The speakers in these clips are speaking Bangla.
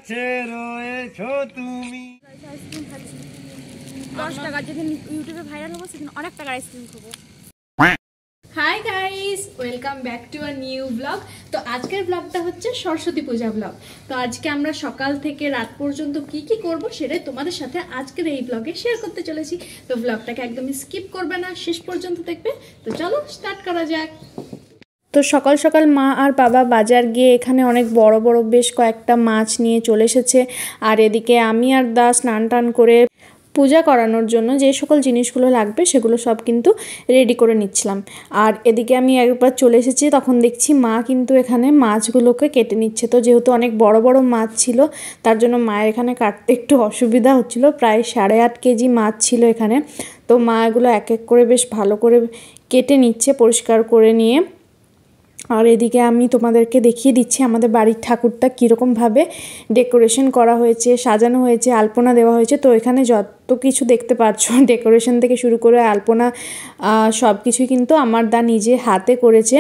কাছে রয়েছো তুমি। 10 টাকা যেদিন ইউটিউবে ভাইরাল হবো সেদিন অনেক টাকার আইসক্রিম খাবো। Hi guys, welcome back to a new blog. তো আজকের ব্লগটা হচ্ছে সরস্বতী পূজা ব্লগ। তো আজকে আমরা সকাল থেকে রাত পর্যন্ত কি কি করব সেটাই তোমাদের সাথে আজকের এই ব্লগে শেয়ার করতে চলেছি। তো ব্লগটাকে একদমই স্কিপ করবে না, শেষ পর্যন্ত দেখবে। তো চলো স্টার্ট করা যাক। তো সকাল সকাল মা আর বাবা বাজার গিয়ে এখানে অনেক বড় বড় বেশ কয়েকটা মাছ নিয়ে চলে এসেছে। আর এদিকে আমি আর দা স্নান টান করে পূজা করানোর জন্য যে সকল জিনিসগুলো লাগবে সেগুলো সব কিন্তু রেডি করে নিচ্ছিলাম। আর এদিকে আমি একবার চলে এসেছি, তখন দেখছি মা কিন্তু এখানে মাছগুলোকে কেটে নিচ্ছে। তো যেহেতু অনেক বড় বড় মাছ ছিল তার জন্য মায়ের এখানে কাটতে একটু অসুবিধা হচ্ছিল। প্রায় 8.5 কেজি মাছ ছিল এখানে। তো মা এগুলো এক এক করে বেশ ভালো করে কেটে নিচ্ছে পরিষ্কার করে নিয়ে। আর এদিকে আমি তোমাদেরকে দেখিয়ে দিচ্ছি আমাদের বাড়ির ঠাকুরটা কীরকমভাবে ডেকোরেশন করা হয়েছে, সাজানো হয়েছে, আলপনা দেওয়া হয়েছে। তো এখানে যত কিছু দেখতে পাচ্ছ ডেকোরেশন থেকে শুরু করে আলপনা সব কিছুই কিন্তু আমার দা নিজে হাতে করেছে।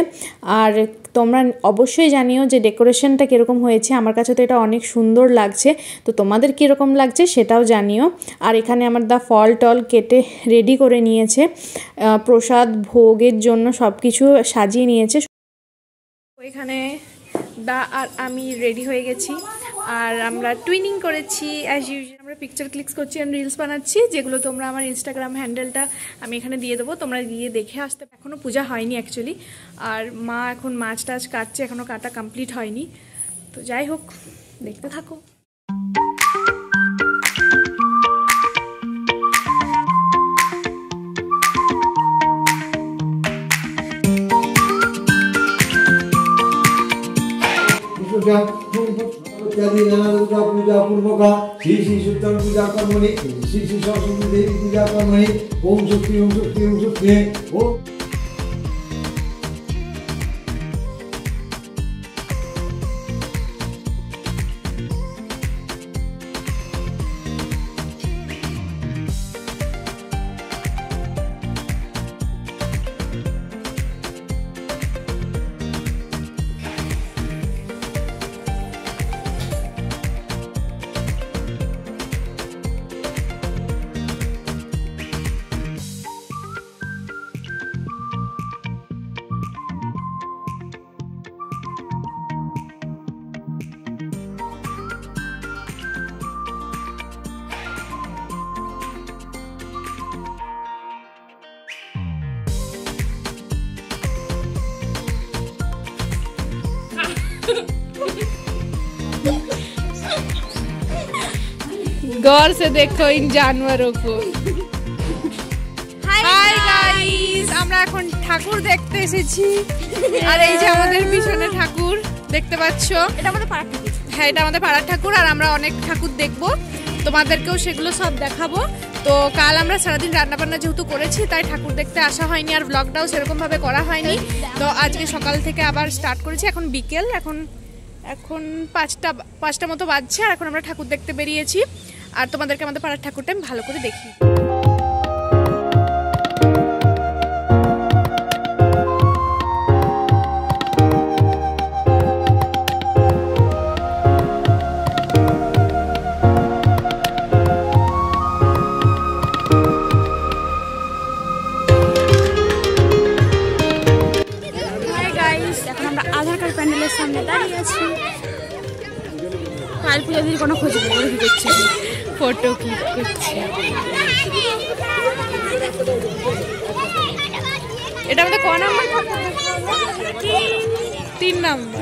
আর তোমরা অবশ্যই জানিও যে ডেকোরেশনটা কীরকম হয়েছে। আমার কাছে তো এটা অনেক সুন্দর লাগছে, তো তোমাদের কীরকম লাগছে সেটাও জানিও। আর এখানে আমার দা ফল টল কেটে রেডি করে নিয়েছে, প্রসাদ ভোগের জন্য সব কিছু সাজিয়ে নিয়েছে। এখানে দা আর আমি রেডি হয়ে গেছি আর আমরা টুইনিং করেছি অ্যাজ ইউজুয়াল। আমরা পিকচার ক্লিকস করছি আর রিলস বানাচ্ছি, যেগুলো তোমরা আমার ইনস্টাগ্রাম হ্যান্ডেলটা আমি এখানে দিয়ে দেবো, তোমরা গিয়ে দেখে আসতে। এখনও পূজা হয়নি অ্যাকচুয়ালি। আর মা এখন মাছ টাছ কাটছে, এখনও কাটা কমপ্লিট হয়নি। তো যাই হোক, দেখতে থাকো। पूजा पूर्वक श्री श्री सत्यम पूजा कर्मणि श्री श्री सरस्वती देवी पूजा कर्मणि ओम शक्ति ओम शक्ति ओम शक्ति ओम। गौर से देखो इन जानवरों को। হাই গাইস, আমরা এখন ঠাকুর দেখতে এসেছি। আর এই যে আমাদের পিছনে ঠাকুর দেখতে পাচ্ছো, এটা আমাদের পাড়ার ঠাকুর। হ্যাঁ, এটা আমাদের পাড়ার ঠাকুর। আর আমরা অনেক ঠাকুর দেখবো, তোমাদেরকেও সেগুলো সব দেখাবো। তো কাল আমরা সারাদিন রান্নাবান্না যেহেতু করেছি তাই ঠাকুর দেখতে আসা হয়নি, আর ব্লগটাও সেরকমভাবে করা হয়নি। তো আজকে সকাল থেকে আবার স্টার্ট করেছি। এখন বিকেল, এখন 5টা মতো বাজছে। আর এখন আমরা ঠাকুর দেখতে বেরিয়েছি। আর তোমাদেরকে আমাদের পাড়ার ঠাকুরটা আমি ভালো করে দেখি। এখন আমরা আধার কার্ড প্যান্ডেলের সামনে দাঁড়িয়ে আছি। কাল পুজোদের কোনো খোঁজ খবর করছে, ফটো ক্লিক করছে। এটা আমাদের ক নাম্বার? 3 নাম্বার।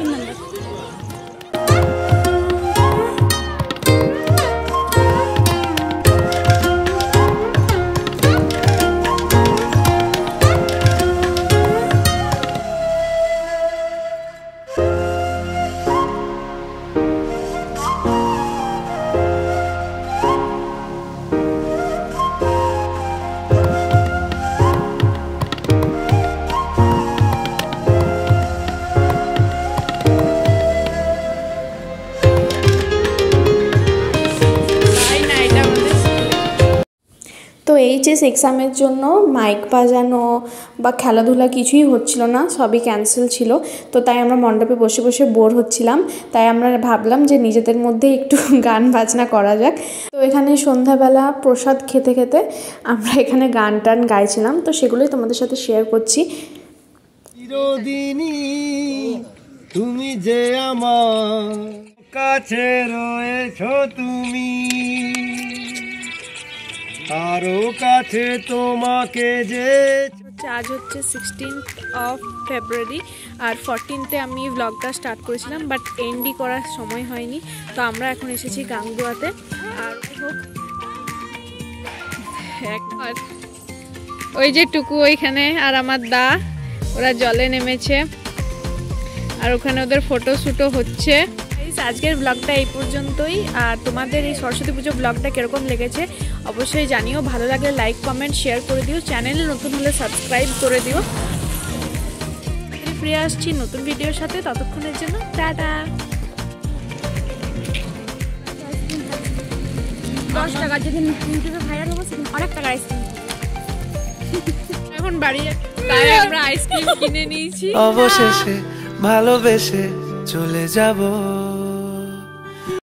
এইচএস এক্সামের জন্য মাইক বাজানো বা খেলাধুলা কিছুই হচ্ছিল না, সবই ক্যান্সেল ছিল। তো তাই আমরা মণ্ডপে বসে বসে বোর হচ্ছিলাম, তাই আমরা ভাবলাম যে নিজেদের মধ্যে একটু গান বাজনা করা যাক। তো এখানে সন্ধ্যাবেলা প্রসাদ খেতে খেতে আমরা এখানে গান টান গাইছিলাম, তো সেগুলোই তোমাদের সাথে শেয়ার করছি। চিরদিনই তুমি যে আমার কাছে রয়েছো, তুমি আরো কাছে তোমাকে যে। আজ হচ্ছে 16th of February R 14th আমি ব্লগটা স্টার্ট করেছিলাম, বাট এন্ডই করার সময় হয়নি। তো আমরা এখন এসেছি গাঙ্গুয়াতে। আর হোক একবার ওই যে টুকু ওইখানে আর আমার দা, ওরা জলে নেমেছে আর ওখানে ওদের ফটো শ্যুটও হচ্ছে। আজকের ব্লগটা এই পর্যন্তই। আর তোমাদের এই সরস্বতী পুজো ব্লগটা কীরকম লেগেছে অবশ্যই জানিও। ভালো লাগলে লাইক কমেন্ট শেয়ার করে দিও, চ্যানেলে নতুন হলে সাবস্ক্রাইব করে দিও। ফিরে আসছি নতুন ভিডিওর সাথে, ততক্ষণের জন্য টাটা। 10 টাকা যেদিন ইউটিউবে ভাইরাল হবে সেদিন অনেক টাকা আইসক্রিম এখন বাড়ি তাই আমরা আইসক্রিম কিনে নিয়েছি। অবশেষে ভালোবেসে চলে যাব।